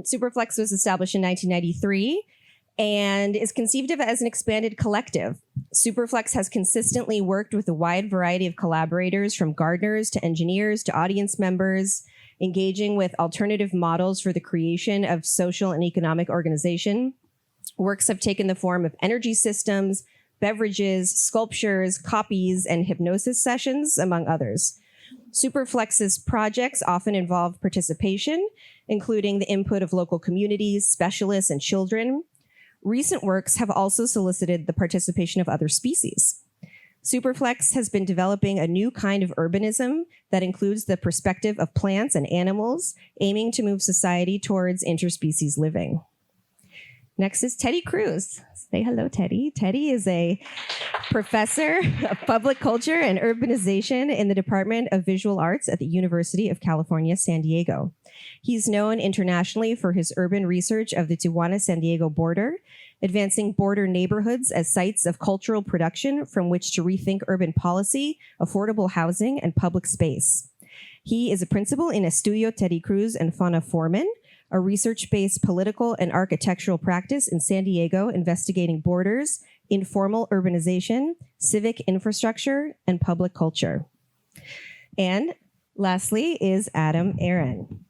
SUPERFLEX was established in 1993 and is conceived of as an expanded collective. SUPERFLEX has consistently worked with a wide variety of collaborators, from gardeners to engineers to audience members, engaging with alternative models for the creation of social and economic organization. Works have taken the form of energy systems, beverages, sculptures, copies, and hypnosis sessions, among others. SUPERFLEX's projects often involve participation, including the input of local communities, specialists, and children. Recent works have also solicited the participation of other species. SUPERFLEX has been developing a new kind of urbanism that includes the perspective of plants and animals, aiming to move society towards interspecies living. Next is Teddy Cruz. Say hello, Teddy. Teddy is a professor of public culture and urbanization in the Department of Visual Arts at the University of California, San Diego. He's known internationally for his urban research of the Tijuana-San Diego border, advancing border neighborhoods as sites of cultural production from which to rethink urban policy, affordable housing, and public space. He is a principal in Estudio Teddy Cruz and Fauna Foreman, a research-based political and architectural practice in San Diego investigating borders, informal urbanization, civic infrastructure, and public culture. And lastly is Aron.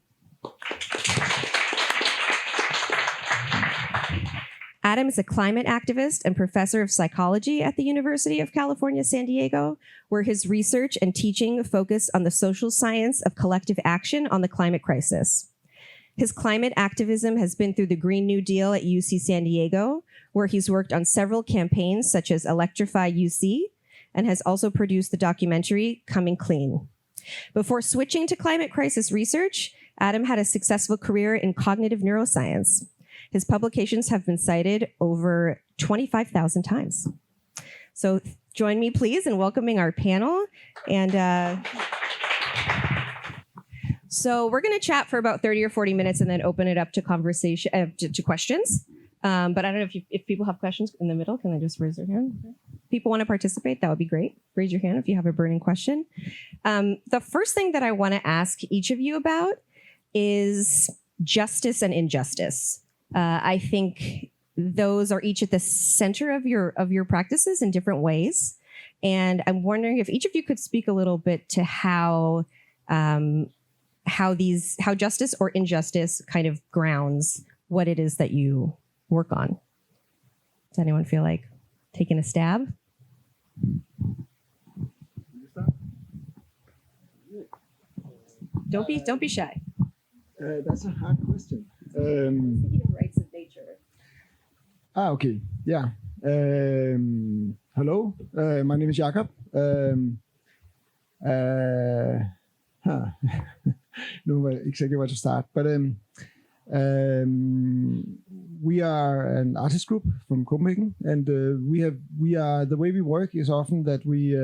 Adam is a climate activist and professor of psychology at the University of California, San Diego, where his research and teaching focus on the social science of collective action on the climate crisis. His climate activism has been through the Green New Deal at UC San Diego, where he's worked on several campaigns such as Electrify UC, and has also produced the documentary Coming Clean. Before switching to climate crisis research, Adam had a successful career in cognitive neuroscience. His publications have been cited over 25,000 times. So join me, please, in welcoming our panel. And so we're going to chat for about 30 or 40 minutes and then open it up to conversation, to questions. But I don't know if people have questions in the middle. Can I just raise their hand? If people want to participate, that would be great. Raise your hand if you have a burning question. The first thing that I want to ask each of you about is justice and injustice. I think those are each at the center of your practices in different ways. And I'm wondering if each of you could speak a little bit to how justice or injustice kind of grounds what it is that you work on. Does anyone feel like taking a stab? Don't be shy. That's a hard question. Thinking of rights of nature. Okay. Yeah. Hello. My name is Jakob. Know exactly where to start, but we are an artist group from Copenhagen, and we are the way we work is often that we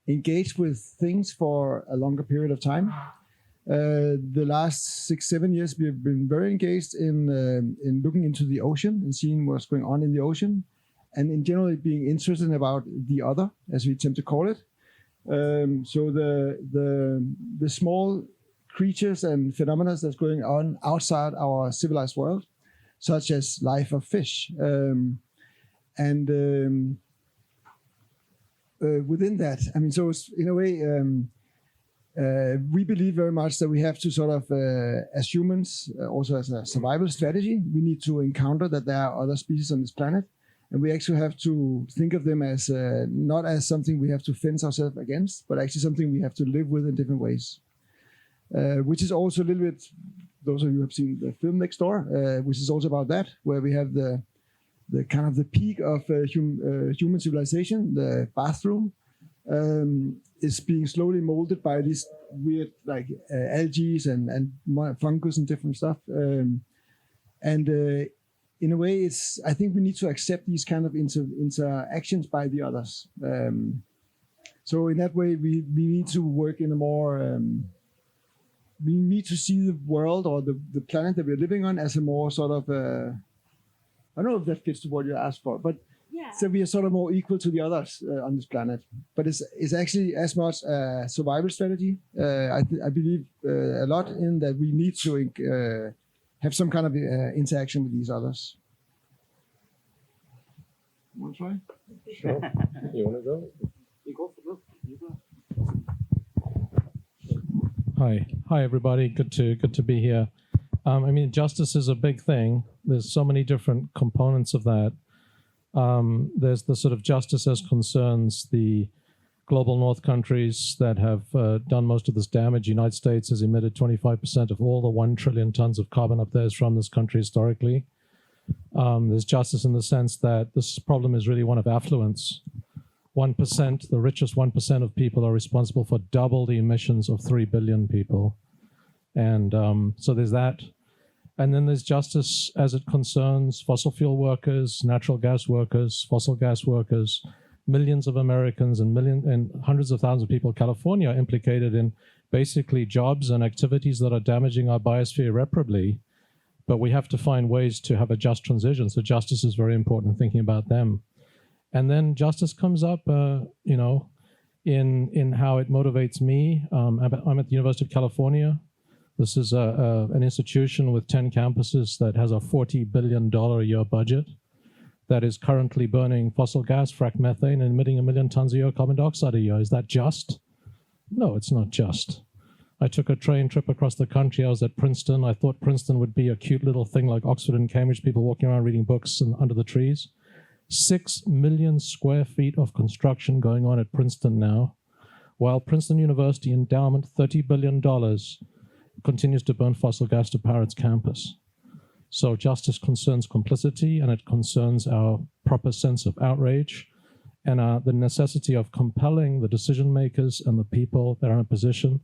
engage with things for a longer period of time. The last 6-7 years, we have been very engaged in looking into the ocean and seeing what's going on in the ocean, and in general being interested about the other, as we tend to call it. So the small creatures and phenomena that's going on outside our civilized world, such as life of fish, and within that, I mean, so it's, in a way, we believe very much that we have to sort of, as humans, also as a survival strategy, we need to encounter that there are other species on this planet. And we actually have to think of them as not as something we have to fence ourselves against, but actually something we have to live with in different ways. Which is also a little bit, those of you who have seen the film Next Door, which is also about that, where we have the kind of the peak of human civilization, the bathroom, is being slowly molded by these weird like algae and fungus and different stuff. In a way, I think we need to accept these kind of interactions by the others. So in that way, we need to work in a more, we need to see the world or the planet that we're living on as a more sort of, I don't know if that fits to what you asked for, but yeah. So we are sort of more equal to the others on this planet. But it's actually as much a survival strategy. I believe a lot in that we need to have some kind of interaction with these others. Want to try? Sure. You want to go? You go for it. You go. Hi everybody. Good to be here. I mean, justice is a big thing. There's so many different components of that. There's the sort of justice as concerns the global north countries that have done most of this damage. United States has emitted 25% of all the 1 trillion tons of carbon up there is from this country historically. There's justice in the sense that this problem is really one of affluence. 1%, the richest 1% of people are responsible for double the emissions of 3 billion people. And so there's that. And then there's justice as it concerns fossil fuel workers, natural gas workers, fossil gas workers, millions of Americans and hundreds of thousands of people in California are implicated in basically jobs and activities that are damaging our biosphere irreparably. But we have to find ways to have a just transition. So justice is very important, thinking about them. And then justice comes up, in how it motivates me. I'm at the University of California. This is an institution with 10 campuses that has a $40 billion a year budget that is currently burning fossil gas, frac methane, and emitting 1 million tons a year of carbon dioxide a year. Is that just? No, it's not just. I took a train trip across the country. I was at Princeton. I thought Princeton would be a cute little thing like Oxford and Cambridge, people walking around reading books and under the trees. 6 million square feet of construction going on at Princeton now, while Princeton University endowment, $30 billion, continues to burn fossil gas to power its campus. So justice concerns complicity, and it concerns our proper sense of outrage and the necessity of compelling the decision makers and the people that are in a position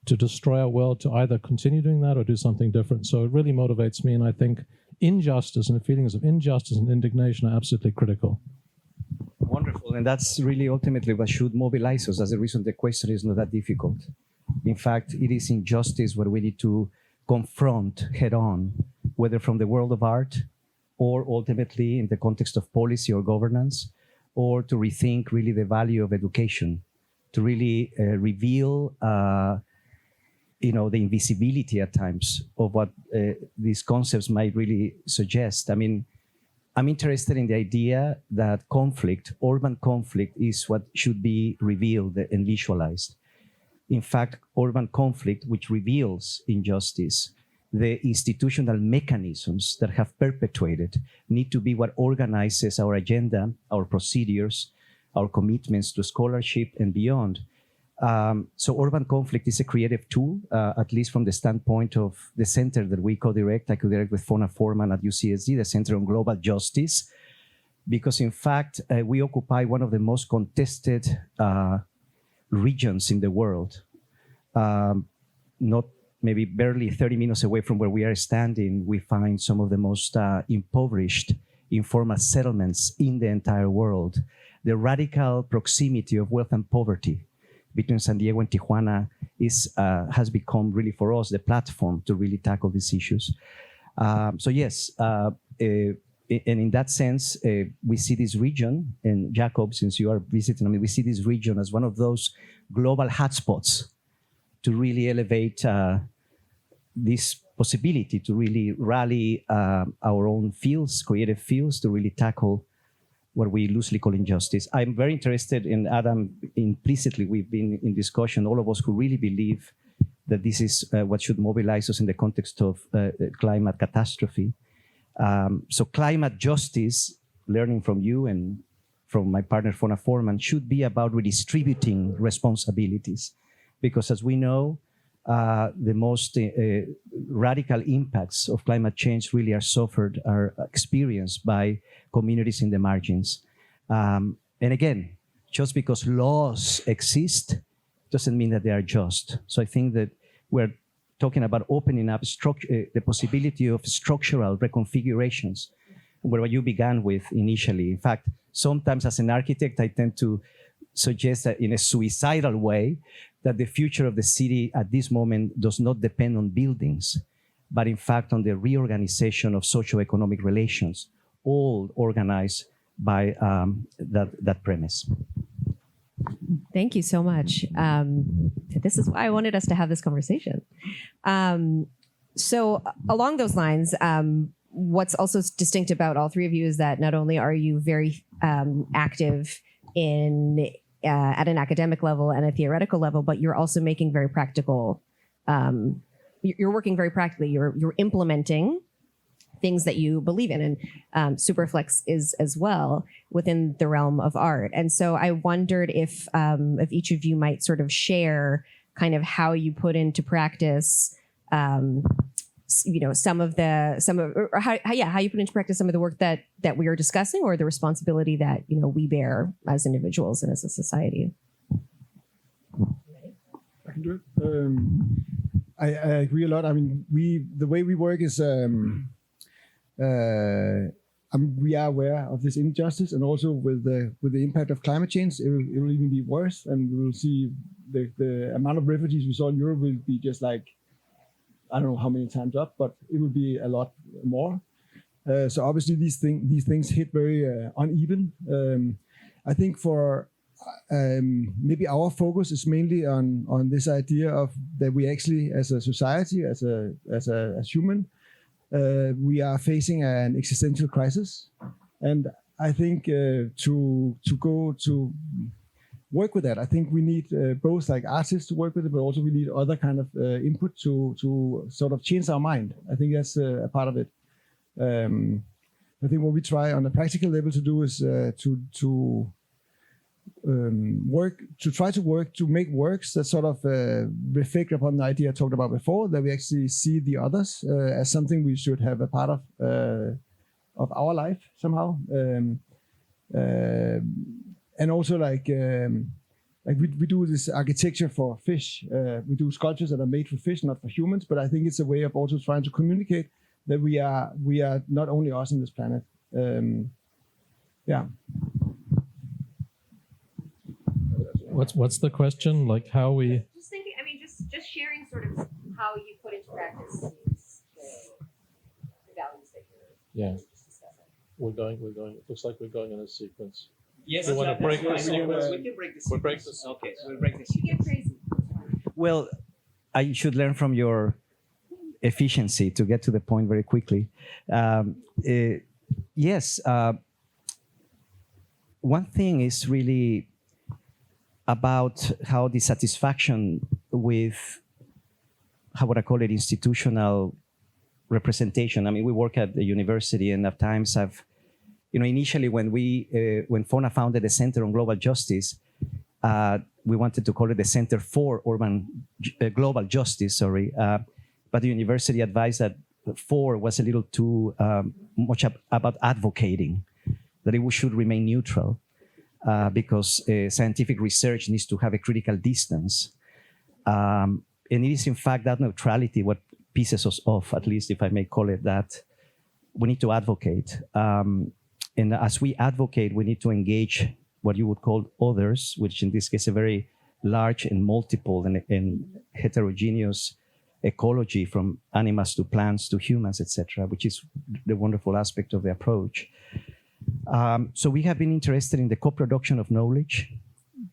to destroy our world to either continue doing that or do something different. So it really motivates me, and I think injustice and the feelings of injustice and indignation are absolutely critical. Wonderful, and that's really ultimately what should mobilize us. That's the reason the question is not that difficult. In fact, it is injustice what we need to confront head on, whether from the world of art or ultimately in the context of policy or governance, or to rethink really the value of education, to really reveal the invisibility at times of what these concepts might really suggest. I mean, I'm interested in the idea that conflict, urban conflict, is what should be revealed and visualized. In fact, urban conflict, which reveals injustice, the institutional mechanisms that have perpetuated need to be what organizes our agenda, our procedures, our commitments to scholarship and beyond. So urban conflict is a creative tool, at least from the standpoint of the center that we co-direct. I co-direct with Fona Foreman at UCSD, the Center on Global Justice, because in fact, we occupy one of the most contested regions in the world. Not maybe barely 30 minutes away from where we are standing, we find some of the most impoverished informal settlements in the entire world. The radical proximity of wealth and poverty between San Diego and Tijuana has become really for us the platform to really tackle these issues. So yes, and in that sense, we see this region, and Jakob, since you are visiting, we see this region as one of those global hotspots to really elevate this possibility to really rally our own fields, creative fields, to really tackle what we loosely call injustice. I'm very interested in Adam. Implicitly, we've been in discussion, all of us who really believe that this is what should mobilize us in the context of climate catastrophe. So climate justice, learning from you and from my partner Fona Foreman, should be about redistributing responsibilities. Because as we know, the most radical impacts of climate change really are experienced by communities in the margins. And again, just because laws exist doesn't mean that they are just. So I think that we're talking about opening up the possibility of structural reconfigurations, where you began with initially. In fact, sometimes as an architect, I tend to suggest that in a suicidal way, that the future of the city at this moment does not depend on buildings, but in fact on the reorganization of socioeconomic relations, all organized by that premise. Thank you so much. This is why I wanted us to have this conversation. So along those lines, what's also distinct about all three of you is that not only are you very active in at an academic level and a theoretical level, but you're also making very practical. You're working very practically. You're implementing things that you believe in, and SUPERFLEX is as well within the realm of art. And so I wondered if each of you might sort of share kind of how you put into practice, some of how you put into practice some of the work that we are discussing, or the responsibility that we bear as individuals and as a society. I can do it. I agree a lot. I mean, the way we work is we are aware of this injustice, and also with the impact of climate change, it will even be worse, and we will see the amount of refugees we saw in Europe will be just like, I don't know how many times up, but it will be a lot more. So obviously these things hit very uneven. I think for maybe our focus is mainly on this idea of that we actually, as a society, as human, we are facing an existential crisis, and I think to work with that, I think we need both like artists to work with it, but also we need other kind of input to sort of change our mind. I think that's a part of it. I think what we try on a practical level to do is to make works that sort of reflect upon the idea I talked about before, that we actually see the others as something we should have a part of our life somehow, and also like we do this architecture for fish. We do sculptures that are made for fish, not for humans. But I think it's a way of also trying to communicate that we are not only us on this planet. Yeah. What's the question? Like how we? Just thinking. I mean, just sharing sort of how you put into practice the values that you're just discussing. We're going. It looks like we're going in a sequence. Yes. You want to break the sequence? We can break the sequence. We'll break the sequence. Okay, we'll break the You sequence. get crazy. Well, I should learn from your efficiency to get to the point very quickly. Yes. One thing is really about how dissatisfaction with, how would I call it, institutional representation. I mean, we work at the university, and at times I've, initially when FONA founded the Center on Global Justice, we wanted to call it the Center for Global Justice, but the university advised that for was a little too much about advocating, that it should remain neutral. Because scientific research needs to have a critical distance. And it is, in fact, that neutrality what pisses us off, at least if I may call it that. We need to advocate. And as we advocate, we need to engage what you would call others, which in this case, a very large and multiple and heterogeneous ecology, from animals to plants to humans, etc., which is the wonderful aspect of the approach. So we have been interested in the co-production of knowledge,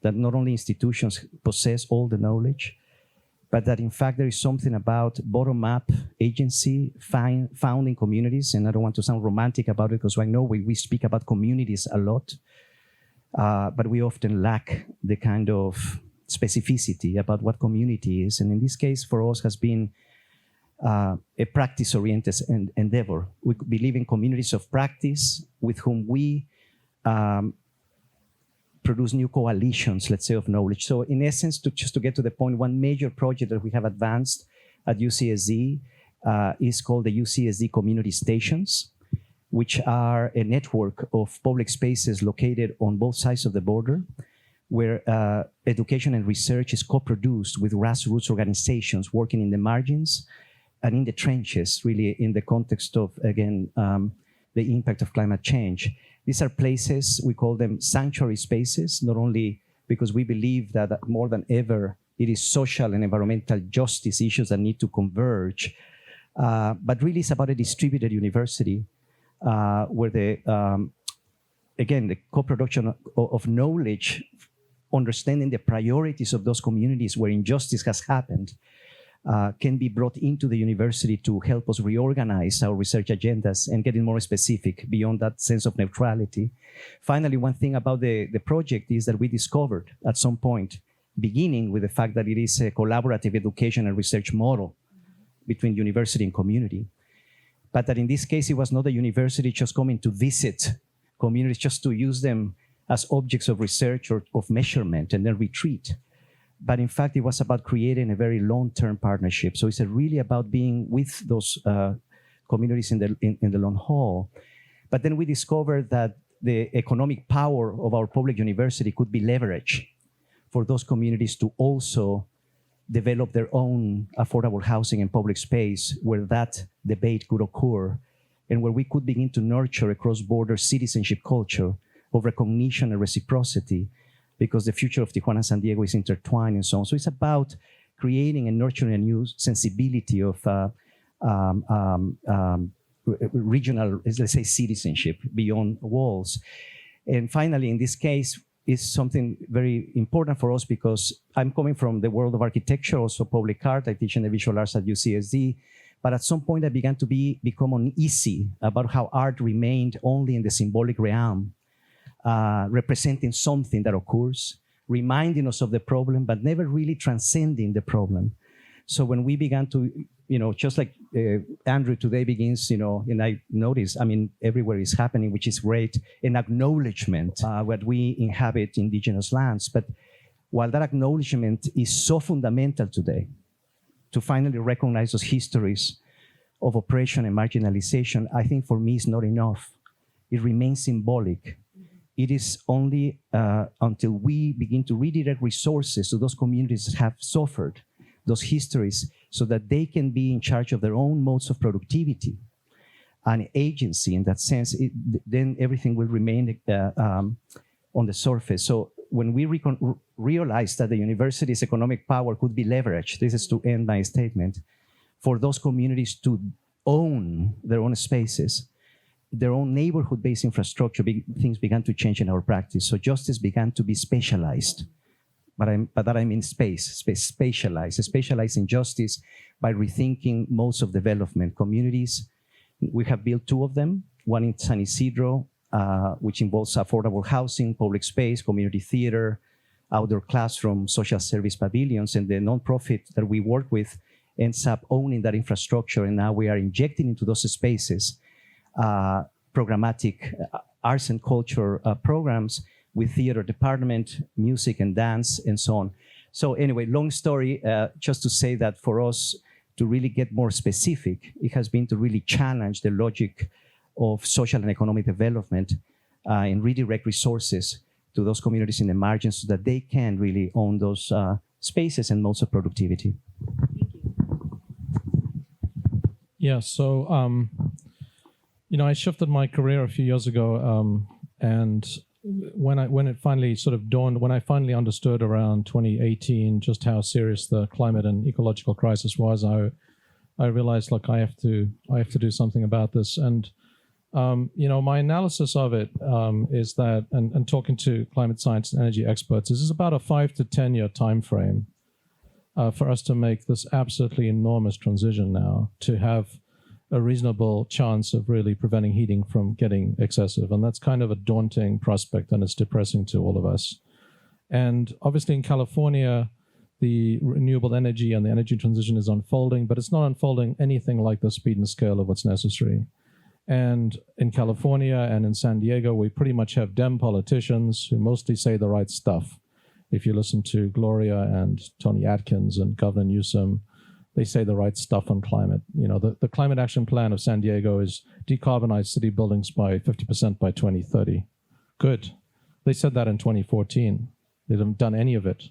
that not only institutions possess all the knowledge, but that in fact there is something about bottom-up agency found in communities. And I don't want to sound romantic about it, because I know we speak about communities a lot, but we often lack the kind of specificity about what community is. And in this case, for us, has been a practice-oriented endeavor. We believe in communities of practice with whom we produce new coalitions, let's say, of knowledge. So in essence, just to get to the point, one major project that we have advanced at UCSD is called the UCSD Community Stations, which are a network of public spaces located on both sides of the border, where education and research is co-produced with grassroots organizations working in the margins and in the trenches, really in the context of, again, the impact of climate change. These are places, we call them sanctuary spaces, not only because we believe that more than ever, it is social and environmental justice issues that need to converge, but really it's about a distributed university where again, the co-production of knowledge, understanding the priorities of those communities where injustice has happened, can be brought into the university to help us reorganize our research agendas and getting more specific beyond that sense of neutrality. Finally, one thing about the project is that we discovered at some point, beginning with the fact that it is a collaborative education and research model between university and community, but that in this case, it was not a university just coming to visit communities, just to use them as objects of research or of measurement and then retreat. But in fact, it was about creating a very long-term partnership. So it's really about being with those communities in the long haul. But then we discovered that the economic power of our public university could be leveraged for those communities to also develop their own affordable housing and public space where that debate could occur and where we could begin to nurture a cross-border citizenship culture of recognition and reciprocity, because the future of Tijuana and San Diego is intertwined and so on. So it's about creating and nurturing a new sensibility of regional, let's say, citizenship beyond walls. And finally, in this case, is something very important for us because I'm coming from the world of architecture, also public art. I teach in the visual arts at UCSD. But at some point, I began to become uneasy about how art remained only in the symbolic realm, representing something that occurs, reminding us of the problem, but never really transcending the problem. So when we began to, just like Andrew today begins, and I notice, everywhere is happening, which is great, an acknowledgement what we inhabit indigenous lands. But while that acknowledgement is so fundamental today, to finally recognize those histories of oppression and marginalization, I think for me is not enough. It remains symbolic. It is only until we begin to redirect resources to those communities that have suffered those histories so that they can be in charge of their own modes of productivity and agency in that sense, then everything will remain on the surface. So when we realize that the university's economic power could be leveraged, this is to end my statement, for those communities to own their own spaces, their own neighborhood-based infrastructure, things began to change in our practice. So justice began to be specialized. But that I mean specialized in justice by rethinking modes of development. Communities, we have built 2 of them, one in San Isidro, which involves affordable housing, public space, community theater, outdoor classroom, social service pavilions, and the nonprofit that we work with ends up owning that infrastructure, and now we are injecting into those spaces programmatic arts and culture programs with theater department, music and dance, and so on. So anyway, long story, just to say that for us to really get more specific, it has been to really challenge the logic of social and economic development and redirect resources to those communities in the margins so that they can really own those spaces and modes of productivity. Yeah, so, I shifted my career a few years ago, and when it finally sort of dawned, when I finally understood around 2018 just how serious the climate and ecological crisis was, I realized, look, I have to do something about this. And my analysis of it is that, and talking to climate science and energy experts, this is about a 5 to 10 year time frame for us to make this absolutely enormous transition now to have a reasonable chance of really preventing heating from getting excessive. And that's kind of a daunting prospect, and it's depressing to all of us. And obviously in California, the renewable energy and the energy transition is unfolding, but it's not unfolding anything like the speed and scale of what's necessary. And in California and in San Diego, we pretty much have Dem politicians who mostly say the right stuff. If you listen to Gloria and Tony Atkins and Governor Newsom, they say the right stuff on climate. The climate action plan of San Diego is decarbonize city buildings by 50% by 2030. Good. They said that in 2014. They haven't done any of it.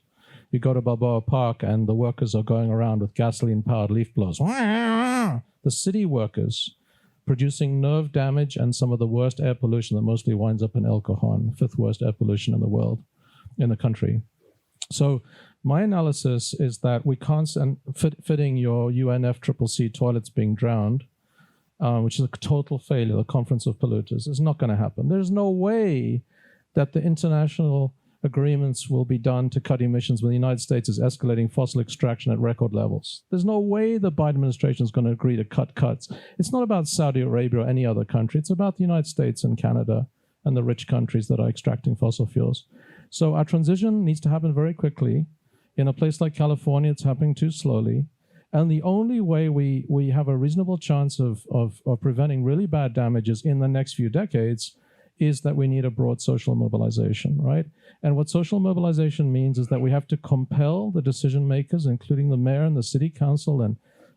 You go to Balboa Park and the workers are going around with gasoline-powered leaf blowers. The city workers producing nerve damage and some of the worst air pollution that mostly winds up in El Cajon, 5th worst air pollution in the world, in the country. So my analysis is that we can't, and fitting your UNFCCC toilets being drowned, which is a total failure, the Conference of Polluters, is not going to happen. There's no way that the international agreements will be done to cut emissions when the United States is escalating fossil extraction at record levels. There's no way the Biden administration is going to agree to cut cuts. It's not about Saudi Arabia or any other country. It's about the United States and Canada and the rich countries that are extracting fossil fuels. So our transition needs to happen very quickly. In a place like California, it's happening too slowly. And the only way we have a reasonable chance of preventing really bad damages in the next few decades is that we need a broad social mobilization, right? And what social mobilization means is that we have to compel the decision makers, including the mayor and the city council and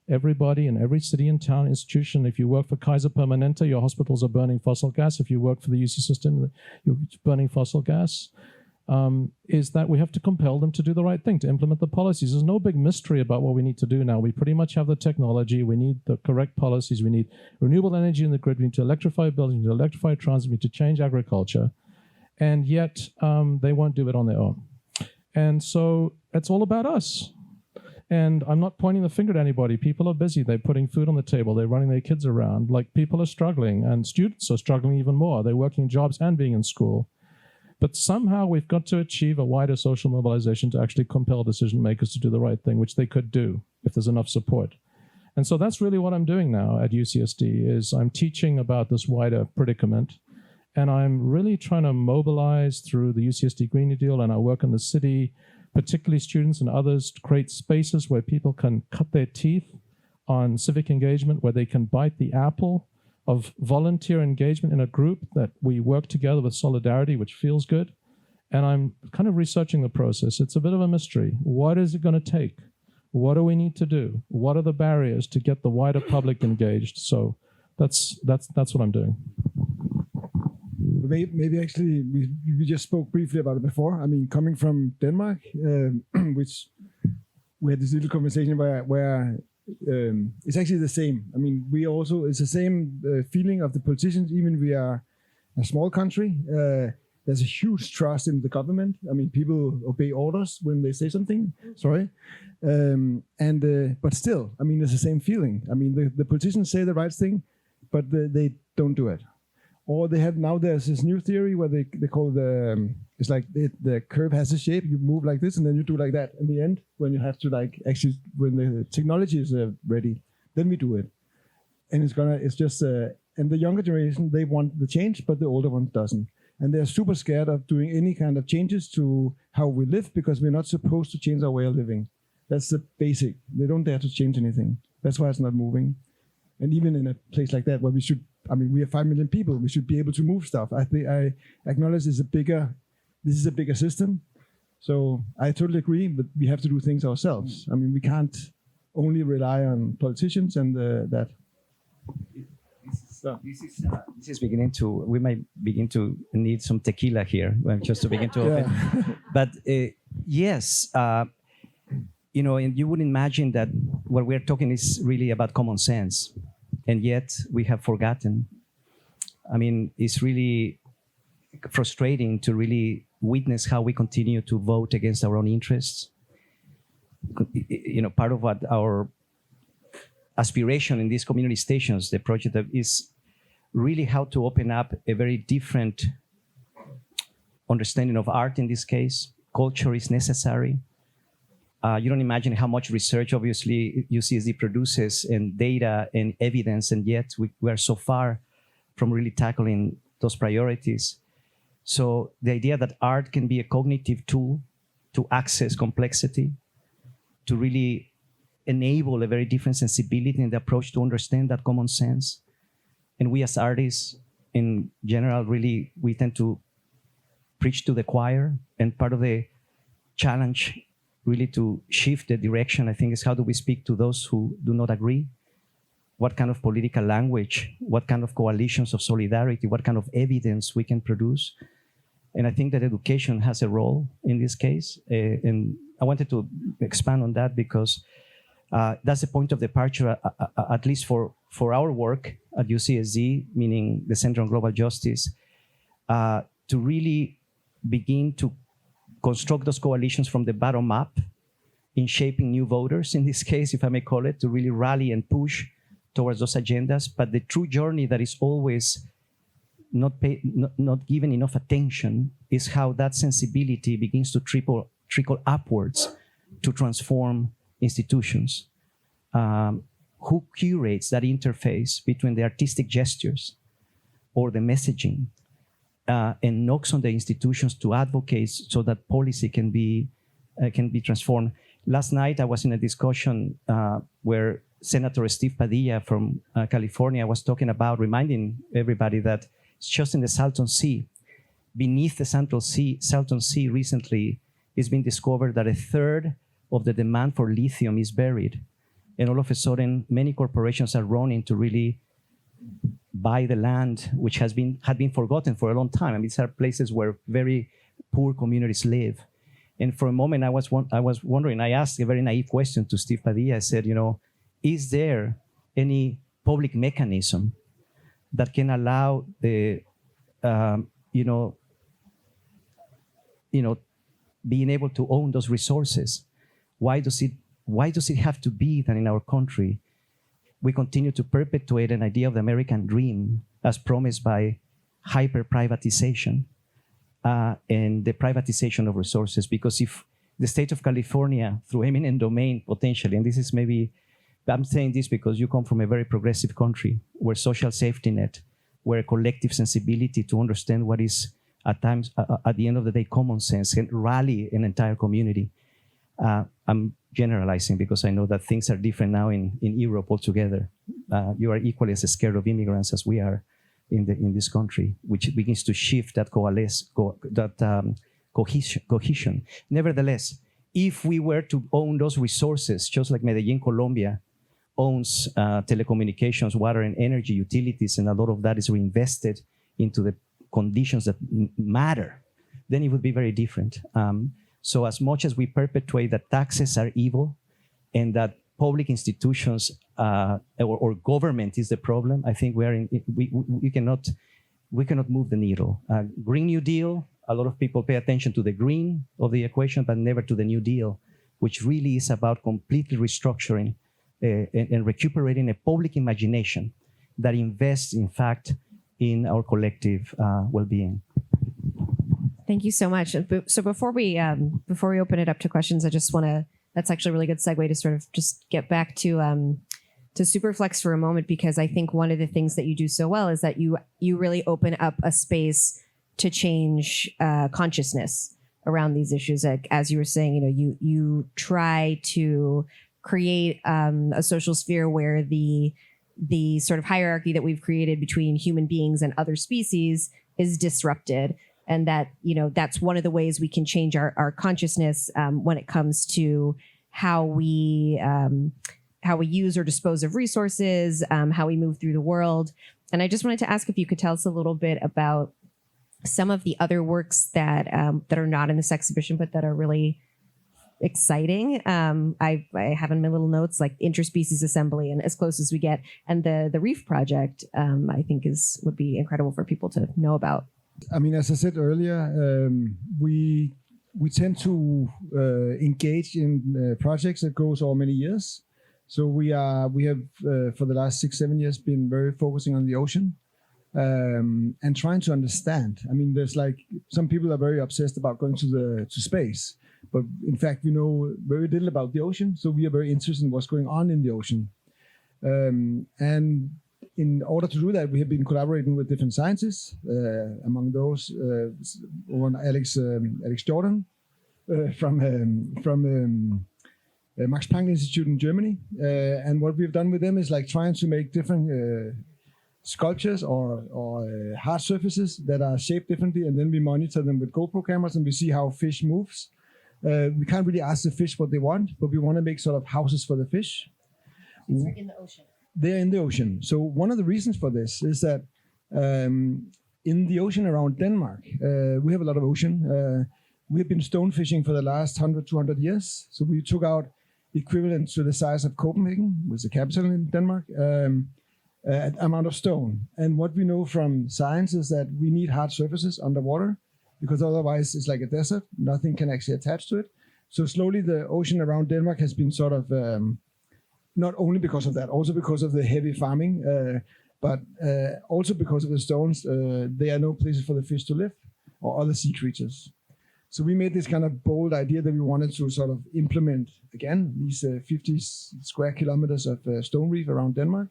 everybody in every city and town institution. If you work for Kaiser Permanente, your hospitals are burning fossil gas. If you work for the UC system, you're burning fossil gas. Is that we have to compel them to do the right thing, to implement the policies. There's no big mystery about what we need to do now. We pretty much have the technology. We need the correct policies. We need renewable energy in the grid. We need to electrify buildings. We need to electrify transit. We need to change agriculture. And yet they won't do it on their own. And so it's all about us. And I'm not pointing the finger at anybody. People are busy. They're putting food on the table. They're running their kids around. Like, people are struggling, and students are struggling even more. They're working jobs and being in school. But somehow we've got to achieve a wider social mobilization to actually compel decision makers to do the right thing, which they could do if there's enough support. And so that's really what I'm doing now at UCSD, is I'm teaching about this wider predicament. And I'm really trying to mobilize through the UCSD Green New Deal, and I work in the city, particularly students and others, to create spaces where people can cut their teeth on civic engagement, where they can bite the apple of volunteer engagement in a group, that we work together with solidarity, which feels good. And I'm kind of researching the process. It's a bit of a mystery. What is it going to take? What do we need to do? What are the barriers to get the wider public engaged? So that's what I'm doing. Maybe actually we just spoke briefly about it before. I mean, coming from Denmark, which we had this little conversation where it's actually the same. I mean, it's the same feeling of the politicians. Even we are a small country, there's a huge trust in the government. I mean, people obey orders when they say something. Sorry, but still, I mean, it's the same feeling. I mean, the politicians say the right thing, but they don't do it. Or there's this new theory where they call it's like the curve has a shape. You move like this, and then you do like that. In the end, when you have to when the technology is ready, then we do it. And and the younger generation, they want the change, but the older one doesn't. And they're super scared of doing any kind of changes to how we live, because we're not supposed to change our way of living. That's the basic. They don't dare to change anything. That's why it's not moving. And even in a place like that, where we have 5 million people, we should be able to move stuff. I acknowledge this is a bigger system. So I totally agree, but we have to do things ourselves. I mean, we can't only rely on politicians and that. This is beginning to, we might begin to need some tequila here, just to begin to open. But yes, and you would imagine that what we're talking is really about common sense. And yet we have forgotten. I mean, it's really frustrating to really witness how we continue to vote against our own interests. Part of what our aspiration in these community stations, the project is really how to open up a very different understanding of art in this case. Culture is necessary. You don't imagine how much research, obviously, UCSD produces, and data and evidence, and yet we are so far from really tackling those priorities. So the idea that art can be a cognitive tool to access complexity, to really enable a very different sensibility in the approach to understand that common sense. And we as artists, in general, really, we tend to preach to the choir, and part of the challenge really to shift the direction, I think, is how do we speak to those who do not agree? What kind of political language, what kind of coalitions of solidarity, what kind of evidence we can produce? And I think that education has a role in this case. And I wanted to expand on that because that's the point of departure, at least for our work at UCSD, meaning the Center on Global Justice, to really begin to construct those coalitions from the bottom up in shaping new voters, in this case, if I may call it, to really rally and push towards those agendas. But the true journey that is always not given enough attention is how that sensibility begins to trickle upwards to transform institutions. Who curates that interface between the artistic gestures or the messaging and knocks on the institutions to advocate so that policy can be transformed? Last night, I was in a discussion where Senator Steve Padilla from California was talking about reminding everybody that it's just in the Salton Sea. Beneath the Salton Sea recently, it's been discovered that a third of the demand for lithium is buried. And all of a sudden, many corporations are running to really buy the land, which had been forgotten for a long time. I mean, these are places where very poor communities live. And for a moment, I was wondering, I asked a very naive question to Steve Padilla. I said, is there any public mechanism that can allow the, being able to own those resources? Why does it have to be that in our country we continue to perpetuate an idea of the American dream as promised by hyper-privatization and the privatization of resources? Because if the state of California, through eminent domain potentially, and this is maybe, I'm saying this because you come from a very progressive country where social safety net, where collective sensibility to understand what is at times, at the end of the day, common sense can rally an entire community. I'm generalizing because I know that things are different now in Europe altogether. You are equally as scared of immigrants as we are in this country, which begins to shift that cohesion. Nevertheless, if we were to own those resources, just like Medellin, Colombia, owns telecommunications, water and energy utilities, and a lot of that is reinvested into the conditions that matter, then it would be very different. So as much as we perpetuate that taxes are evil and that public institutions or government is the problem, I think we cannot move the needle. Green New Deal, a lot of people pay attention to the green of the equation, but never to the New Deal, which really is about completely restructuring and recuperating a public imagination that invests, in fact, in our collective well-being. Thank you so much. So before we open it up to questions, I just want to, that's actually a really good segue to sort of just get back to SUPERFLEX for a moment, because I think one of the things that you do so well is that you really open up a space to change consciousness around these issues. Like, as you were saying, you try to create a social sphere where the sort of hierarchy that we've created between human beings and other species is disrupted. And that, that's one of the ways we can change our consciousness when it comes to how we use or dispose of resources, how we move through the world. And I just wanted to ask if you could tell us a little bit about some of the other works that are not in this exhibition, but that are really exciting. I have in my little notes like Interspecies Assembly and As Close as We Get, and the Reef Project. I think would be incredible for people to know about. I mean, as I said earlier, we tend to engage in projects that goes over many years. So we have for the last 6-7 years been very focusing on the ocean and trying to understand. I mean, there's like some people are very obsessed about going to space, but in fact we know very little about the ocean. So we are very interested in what's going on in the ocean, and in order to do that, we have been collaborating with different scientists. Among those, one Alex Jordan from Max Planck Institute in Germany. And what we've done with them is like trying to make different sculptures or hard surfaces that are shaped differently, and then we monitor them with GoPro cameras and we see how fish moves. We can't really ask the fish what they want, but we want to make sort of houses for the fish. These are in the ocean. They're in the ocean. So one of the reasons for this is that in the ocean around Denmark, we have a lot of ocean. We have been stone fishing for the last 100, 200 years. So we took out equivalent to the size of Copenhagen, which is the capital in Denmark, amount of stone. And what we know from science is that we need hard surfaces underwater, because otherwise it's like a desert. Nothing can actually attach to it. So slowly the ocean around Denmark has been sort of, not only because of that, also because of the heavy farming, But also because of the stones, there are no places for the fish to live or other sea creatures. So we made this kind of bold idea that we wanted to sort of implement, again, these 50 square kilometers of stone reef around Denmark,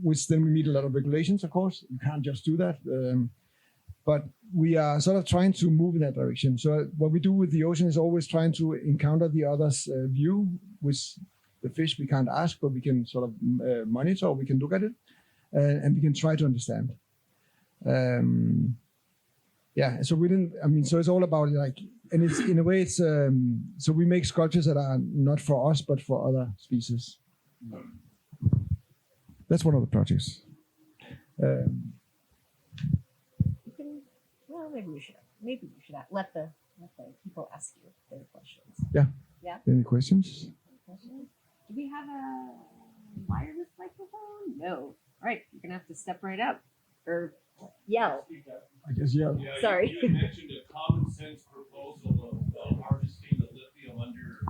which then we meet a lot of regulations, of course. You can't just do that. But we are sort of trying to move in that direction. So what we do with the ocean is always trying to encounter the other's view, which the fish we can't ask, but we can sort of monitor, we can look at it, and we can try to understand. Yeah, so we didn't, I mean, so it's all about like, and it's in a way it's, so we make sculptures that are not for us, but for other species. That's one of the projects. Well, maybe we should let the people ask you their questions. Yeah. Yeah. Any questions? Do we have a wireless microphone? No. All right, you're gonna have to step right up or yell. I guess, yeah. Sorry. You mentioned a common sense proposal of harvesting the lithium under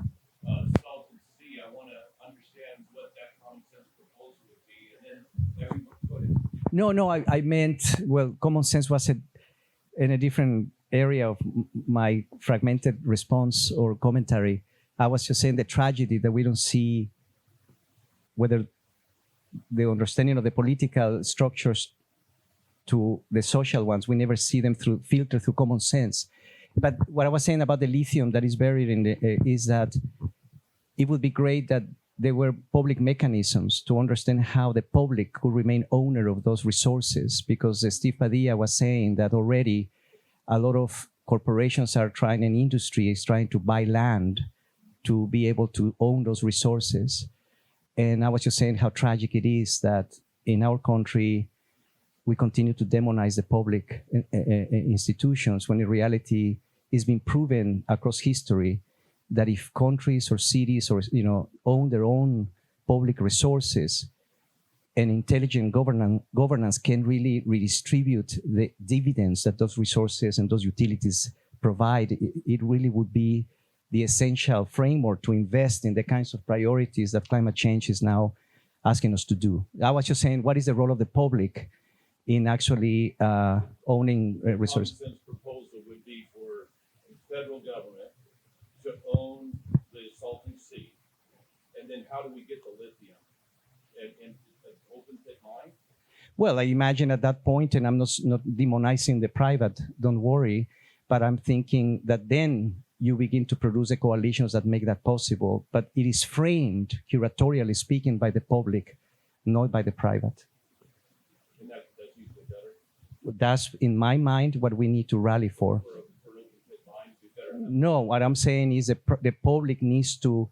salted sea. I want to understand what that common sense proposal would be, and then everyone put it. No, I meant, well, common sense was in a different area of my fragmented response or commentary. I was just saying the tragedy that we don't see whether the understanding of the political structures to the social ones, we never see them filtered through common sense. But what I was saying about the lithium that is buried in is that it would be great that there were public mechanisms to understand how the public could remain owner of those resources, because Steve Padilla was saying that already a lot of corporations are trying, and industry is trying to buy land to be able to own those resources. And I was just saying how tragic it is that in our country, we continue to demonize the public institutions, when in reality it's been proven across history that if countries or cities or own their own public resources, and intelligent governance can really redistribute the dividends that those resources and those utilities provide, it really would be the essential framework to invest in the kinds of priorities that climate change is now asking us to do. I was just saying, what is the role of the public in actually owning resources? Common sense proposal would be for the federal government to own the salton sea, and then how do we get the lithium? And an open pit mine? Well, I imagine at that point, and I'm not demonizing the private, don't worry, but I'm thinking that then you begin to produce the coalitions that make that possible. But it is framed, curatorially speaking, by the public, not by the private. And that's usually better That's, in my mind, what we need to rally for. for open pit mines. Is better. No, what I'm saying is the public needs to,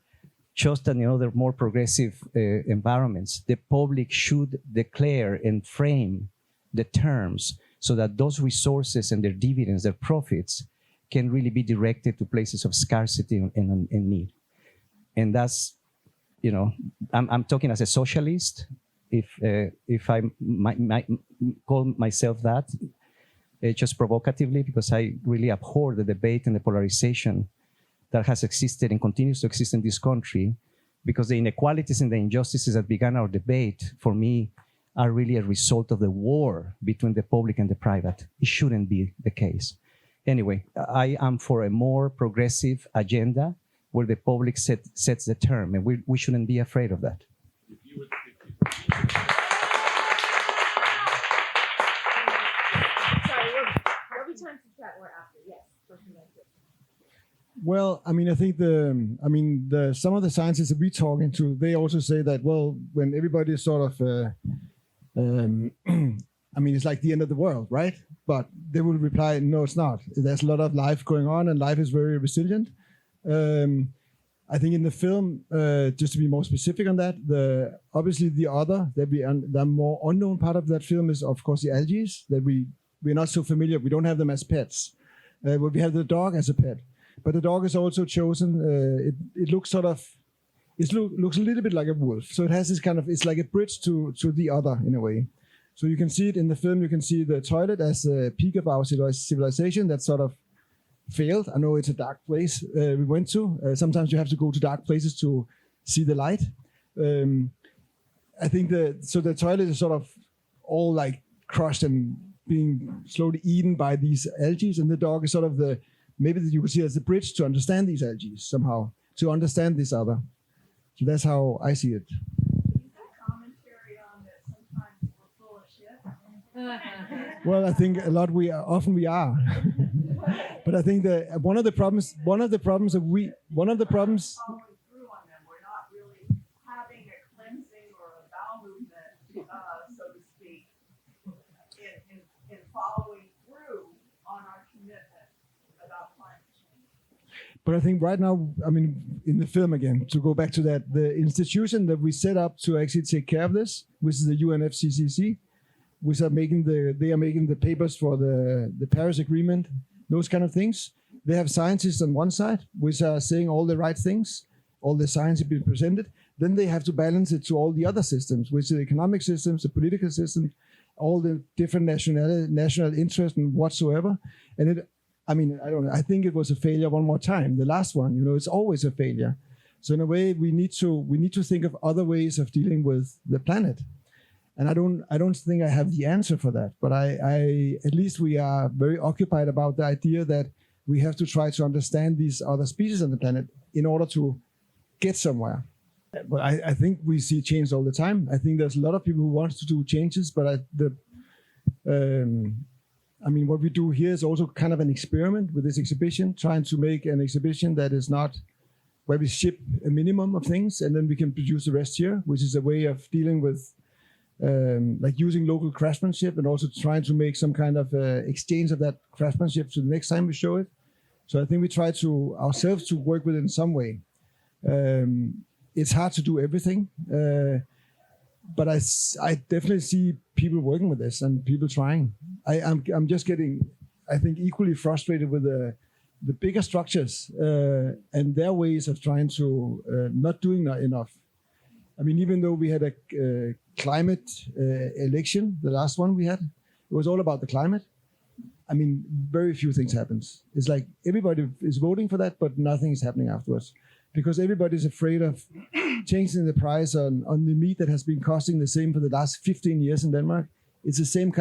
just in other more progressive environments, the public should declare and frame the terms so that those resources and their dividends, their profits, can really be directed to places of scarcity and need. And that's, I'm talking as a socialist, if I might call myself that, just provocatively, because I really abhor the debate and the polarization that has existed and continues to exist in this country, because the inequalities and the injustices that began our debate, for me, are really a result of the war between the public and the private. It shouldn't be the case. Anyway, I am for a more progressive agenda where the public sets the term, and we shouldn't be afraid of that. Sorry, there'll be time to chat more after. Yes. Well, I mean, I think some of the scientists that we're talking to, they also say that, well, when everybody is sort of, it's like the end of the world, right? But they will reply, no, it's not. There's a lot of life going on, and life is very resilient. I think in the film, just to be more specific on that, obviously the more unknown part of that film is, of course, the algae that we're not so familiar. We don't have them as pets. But we have the dog as a pet. But the dog is also chosen. It looks looks a little bit like a wolf. So it has this kind of, it's like a bridge to the other in a way. So you can see it in the film. You can see the toilet as a peak of our civilization that sort of failed. I know it's a dark place we went to. Sometimes you have to go to dark places to see the light. I think the toilet is sort of all like crushed and being slowly eaten by these algae, and the dog is sort of maybe you could see as a bridge to understand these algae somehow, to understand this other. So that's how I see it. Is that commentary on that sometimes we're full of shit? Well, I think a lot often we are, but I think that one of the problems following through on them. We're not really having a cleansing or a bowel movement, so to speak, in following through on our commitment about climate change. But I think right now, I mean, in the film again, to go back to that, the institution that we set up to actually take care of this, which is the UNFCCC, which are making the papers for the Paris Agreement, those kind of things. They have scientists on one side, which are saying all the right things, all the science has been presented. Then they have to balance it to all the other systems, which are the economic systems, the political systems, all the different national interests and whatsoever. And I don't know. I think it was a failure one more time. The last one, it's always a failure. So in a way, we need to think of other ways of dealing with the planet. And I don't think I have the answer for that. But I at least we are very occupied about the idea that we have to try to understand these other species on the planet in order to get somewhere. But I think we see change all the time. I think there's a lot of people who want to do changes, but what we do here is also kind of an experiment with this exhibition, trying to make an exhibition that is not where we ship a minimum of things and then we can produce the rest here, which is a way of dealing with like using local craftsmanship and also trying to make some kind of exchange of that craftsmanship to the next time we show it. So I think we try to ourselves to work with it in some way. It's hard to do everything, but I definitely see people working with this and people trying. I'm just getting, I think, equally frustrated with the bigger structures and their ways of trying to not doing enough. I mean, even though we had a climate election, the last one we had, it was all about the climate. I mean, very few things happens. It's like everybody is voting for that, but nothing is happening afterwards because everybody's afraid of changing the price on the meat that has been costing the same for the last 15 years in Denmark. It's the same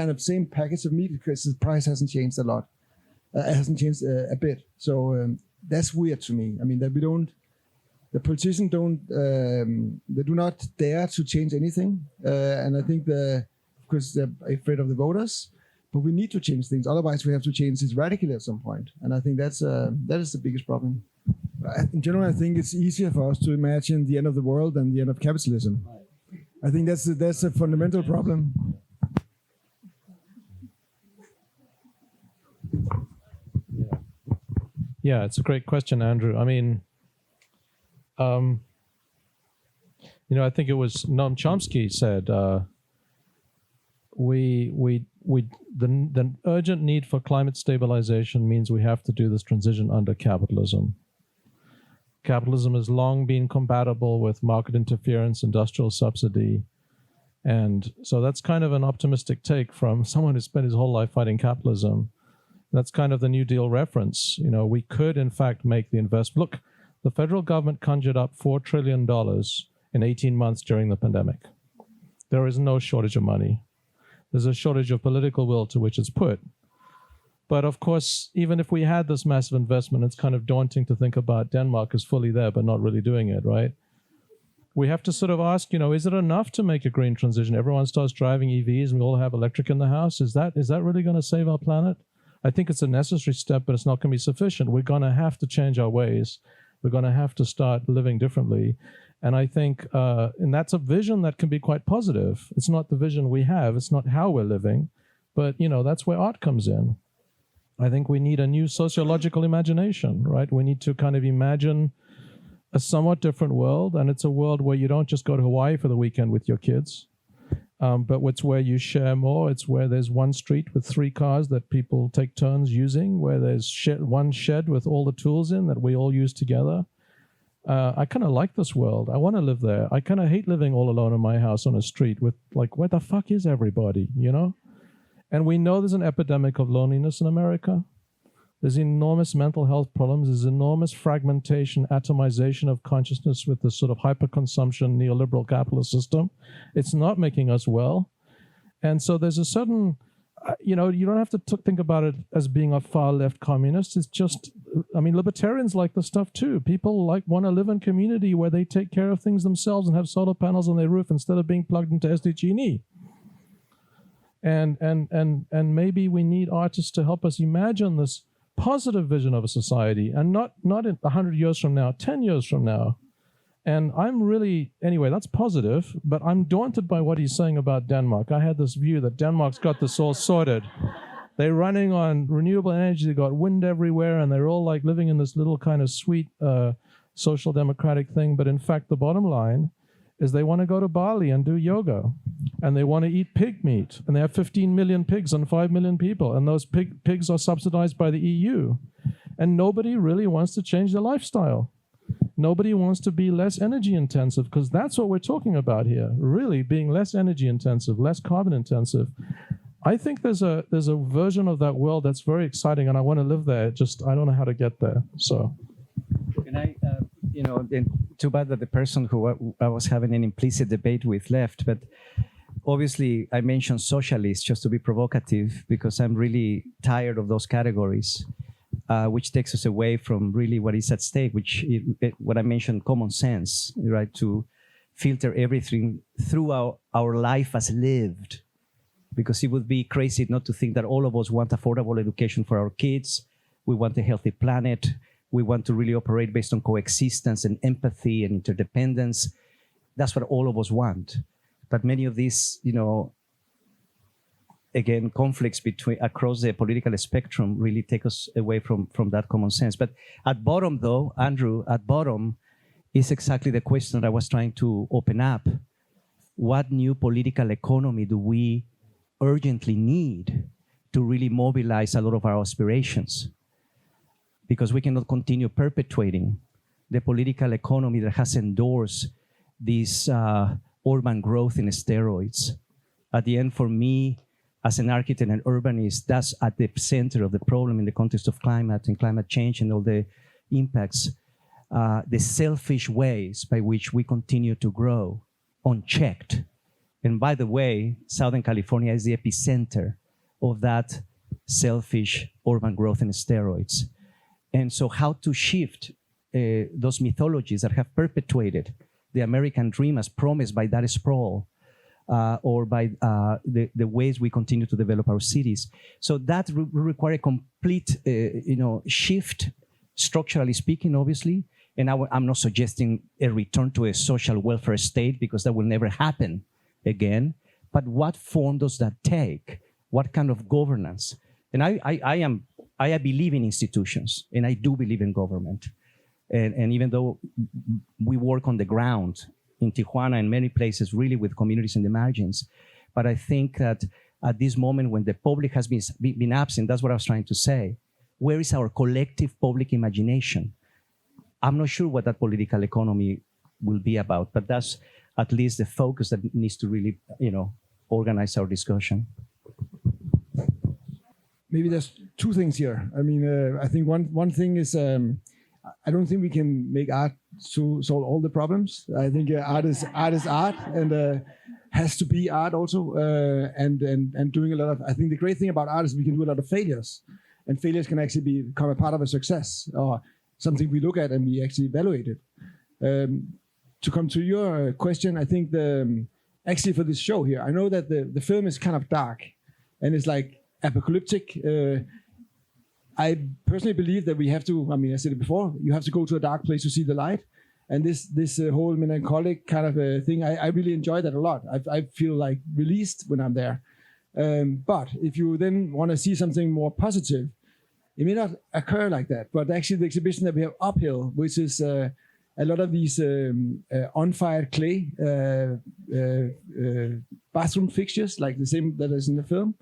package of meat because the price hasn't changed a lot. It hasn't changed a bit. So that's weird to me. I mean, that the politicians they do not dare to change anything. And I think because they're afraid of the voters, but we need to change things. Otherwise we have to change this radically at some point. And I think that is the biggest problem. In general, I think it's easier for us to imagine the end of the world than the end of capitalism. I think that's a fundamental problem. Yeah, it's a great question, Andrew. I mean, I think it was Noam Chomsky said, the urgent need for climate stabilization means we have to do this transition under capitalism. Capitalism has long been compatible with market interference, industrial subsidy. And so that's kind of an optimistic take from someone who spent his whole life fighting capitalism. That's kind of the New Deal reference. We could, in fact, make the investment. Look, the federal government conjured up $4 trillion in 18 months during the pandemic. There is no shortage of money. There's a shortage of political will to which it's put. But of course, even if we had this massive investment, it's kind of daunting to think about Denmark as fully there, but not really doing it, right? We have to sort of ask, is it enough to make a green transition? Everyone starts driving EVs and we all have electric in the house. Is that really going to save our planet? I think it's a necessary step, but it's not going to be sufficient. We're going to have to change our ways. We're going to have to start living differently. And I think, and that's a vision that can be quite positive. It's not the vision we have. It's not how we're living. But, that's where art comes in. I think we need a new sociological imagination, right? We need to kind of imagine a somewhat different world. And it's a world where you don't just go to Hawaii for the weekend with your kids. But it's where you share more. It's where there's one street with 3 cars that people take turns using, where there's one shed with all the tools in that we all use together. I kind of like this world. I want to live there. I kind of hate living all alone in my house on a street with where the fuck is everybody, And we know there's an epidemic of loneliness in America. There's enormous mental health problems. There's enormous fragmentation, atomization of consciousness with this sort of hyperconsumption neoliberal capitalist system. It's not making us well. And so there's a certain, you don't have to think about it as being a far left communist. It's just, libertarians like the stuff too. People want to live in community where they take care of things themselves and have solar panels on their roof instead of being plugged into SDG&E. And maybe we need artists to help us imagine this positive vision of a society, and not 100 years from now, 10 years from now. And I'm really, anyway, that's positive, but I'm daunted by what he's saying about Denmark. I had this view that Denmark's got this all sorted. They're running on renewable energy, they got wind everywhere, and they're all like living in this little kind of sweet social democratic thing. But in fact, the bottom line is they want to go to Bali and do yoga, and they want to eat pig meat, and they have 15 million pigs and 5 million people, and those pigs are subsidized by the EU, and nobody really wants to change their lifestyle. Nobody wants to be less energy intensive, because that's what we're talking about here, really being less energy intensive, less carbon intensive. I think there's a version of that world that's very exciting, and I want to live there. Just I don't know how to get there. So, can I? Too bad that the person who I was having an implicit debate with left, but obviously I mentioned socialist just to be provocative, because I'm really tired of those categories, which takes us away from really what is at stake, what I mentioned, common sense, right? To filter everything through our life as lived, because it would be crazy not to think that all of us want affordable education for our kids. We want a healthy planet. We want to really operate based on coexistence and empathy and interdependence. That's what all of us want. But many of these, again, conflicts across the political spectrum really take us away from that common sense. But at bottom, though, Andrew, at bottom is exactly the question that I was trying to open up. What new political economy do we urgently need to really mobilize a lot of our aspirations? Because we cannot continue perpetuating the political economy that has endorsed this urban growth in steroids. At the end, for me, as an architect and urbanist, that's at the center of the problem in the context of climate and climate change and all the impacts, the selfish ways by which we continue to grow unchecked. And by the way, Southern California is the epicenter of that selfish urban growth in steroids. And so how to shift those mythologies that have perpetuated the American dream as promised by that sprawl, or by the ways we continue to develop our cities. So that will require a complete shift, structurally speaking, obviously. And I'm not suggesting a return to a social welfare state, because that will never happen again. But what form does that take? What kind of governance? And I believe in institutions, and I do believe in government. And even though we work on the ground in Tijuana and many places, really with communities in the margins, but I think that at this moment when the public has been absent, that's what I was trying to say. Where is our collective public imagination? I'm not sure what that political economy will be about, but that's at least the focus that needs to really, organize our discussion. Maybe there's two things here. I think one thing is I don't think we can make art to solve all the problems. I think art is art, and has to be art also. And doing a lot of. I think the great thing about art is we can do a lot of failures, and failures can actually become a part of a success or something we look at and we actually evaluate it. To come to your question, I think actually for this show here, I know that the film is kind of dark, and it's like apocalyptic. I personally believe that we have to, I said it before, you have to go to a dark place to see the light. And this whole melancholic kind of thing, I really enjoy that a lot. I feel like released when I'm there. But if you then want to see something more positive, it may not occur like that. But actually the exhibition that we have uphill, which is a lot of these on-fired clay bathroom fixtures, like the same that is in the film.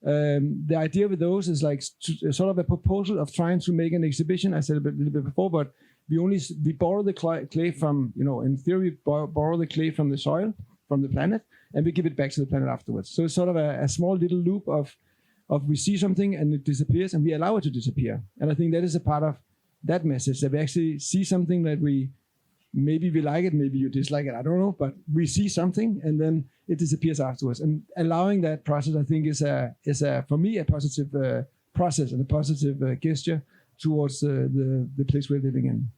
The idea with those is like sort of a proposal of trying to make an exhibition. I said a little bit before, but we borrow the clay from, in theory, borrow the clay from the soil, from the planet, and we give it back to the planet afterwards. So it's sort of a small little loop of of we see something and it disappears and we allow it to disappear. And I think that is a part of that message, that we actually see something that maybe we like it, maybe you dislike it, I don't know, but we see something and then it disappears afterwards. And allowing that process, I think, is for me a positive process and a positive gesture towards the place we're living in.